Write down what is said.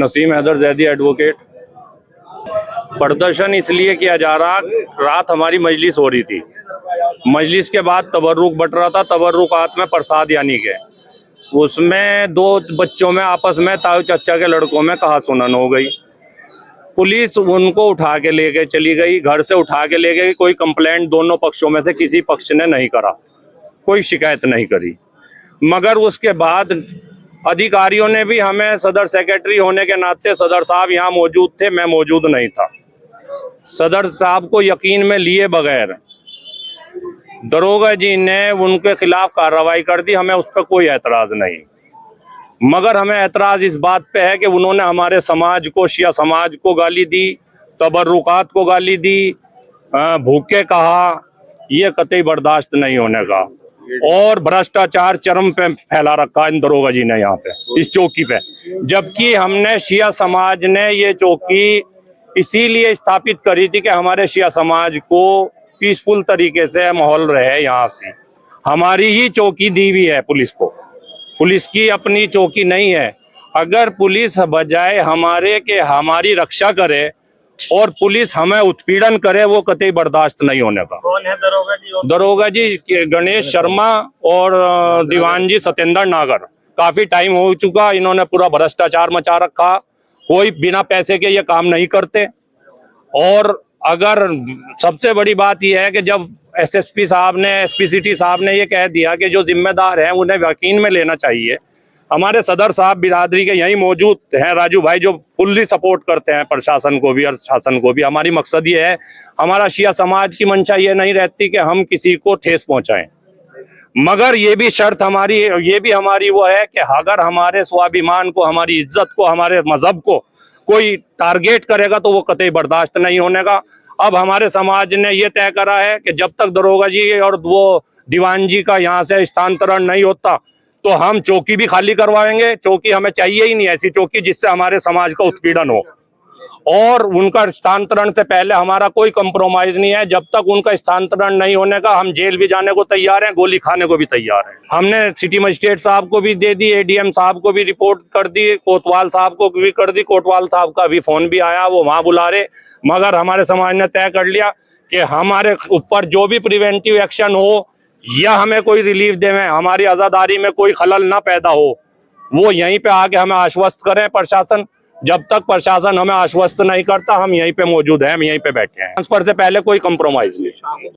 Naseem Haider Zaidi advocate. प्रदर्शन इसलिए किया जा रहा, रात हमारी मजलिस हो रही थी। मजलिस के बाद तबर्रुक बट रहा था। तबर्रुकात में प्रसाद यानी के उसमें दो बच्चों में आपस में ताऊ चच्चा के लड़कों में कहासुनन हो गई। पुलिस उनको उठा के लेके चली गई, घर से उठा के ले गई। कोई कंप्लेंट दोनों पक्षों में से किसी पक्ष ने नहीं करा, कोई शिकायत नहीं करी। मगर उसके बाद अधिकारियों ने भी हमें, सदर सेक्रेटरी होने के नाते सदर साहब यहाँ मौजूद थे, मैं मौजूद नहीं था। सदर साहब को यकीन में लिए बगैर दरोगा जी ने उनके खिलाफ कार्रवाई कर दी। हमें उस पर कोई ऐतराज नहीं, मगर हमें ऐतराज इस बात पे है कि उन्होंने हमारे समाज को, शिया समाज को गाली दी, तबर्रुकात को गाली दी, भूखे कहा। ये कतई बर्दाश्त नहीं होने का। और भ्रष्टाचार चरम पे फैला रखा इन दरोगा जी ने यहाँ पे, इस चौकी पे। जबकि हमने, शिया समाज ने ये चौकी इसीलिए स्थापित करी थी कि हमारे शिया समाज को पीसफुल तरीके से माहौल रहे। यहाँ से हमारी ही चौकी दी हुई है पुलिस को, पुलिस की अपनी चौकी नहीं है। अगर पुलिस बजाय हमारे के हमारी रक्षा करे और पुलिस हमें उत्पीड़न करे, वो कतई बर्दाश्त नहीं होने का। कौन है दरोगा जी? दरोगा जी गणेश शर्मा और दीवान जी सत्येंद्र नागर। काफी टाइम हो चुका, इन्होंने पूरा भ्रष्टाचार मचा रखा। कोई बिना पैसे के ये काम नहीं करते। और अगर सबसे बड़ी बात यह है कि जब एसएसपी साहब ने, एसपी सिटी साहब ने ये कह दिया कि जो जिम्मेदार हैं उन्हें यकीन में लेना चाहिए। हमारे सदर साहब बिरादरी के यहीं मौजूद हैं, राजू भाई, जो फुल्ली सपोर्ट करते हैं प्रशासन को भी और शासन को भी। हमारी मकसद ये है, हमारा शिया समाज की मंशा ये नहीं रहती कि हम किसी को ठेस पहुंचाएं, मगर ये भी शर्त हमारी, ये भी हमारी वो है कि अगर हमारे स्वाभिमान को, हमारी इज्जत को, हमारे मजहब को कोई टारगेट करेगा तो वो कतई बर्दाश्त नहीं होने का। अब हमारे समाज ने ये तय करा है कि जब तक दरोगा जी और वो दीवान जी का यहाँ से स्थानांतरण नहीं होता तो हम चौकी भी खाली करवाएंगे। चौकी हमें चाहिए ही नहीं, ऐसी चौकी जिससे हमारे समाज का उत्पीड़न हो। और उनका स्थानांतरण से पहले हमारा कोई कंप्रोमाइज नहीं है। जब तक उनका स्थानांतरण नहीं होने का, हम जेल भी जाने को तैयार हैं, गोली खाने को भी तैयार हैं। हमने सिटी मजिस्ट्रेट साहब को भी दे दी, एडीएम साहब को भी रिपोर्ट कर दी, कोतवाल साहब को भी कर दी। कोतवाल साहब का भी फोन भी आया, वो वहां बुला रहे। मगर हमारे समाज ने तय कर लिया कि हमारे ऊपर जो भी प्रिवेंटिव एक्शन हो या हमें कोई रिलीफ देवें, हमारी आजादारी में कोई खलल ना पैदा हो, वो यहीं पे आके हमें आश्वस्त करें प्रशासन। जब तक प्रशासन हमें आश्वस्त नहीं करता, हम यहीं पे मौजूद हैं, हम यहीं पे बैठे हैं। ट्रांसफर से पहले कोई कंप्रोमाइज नहीं।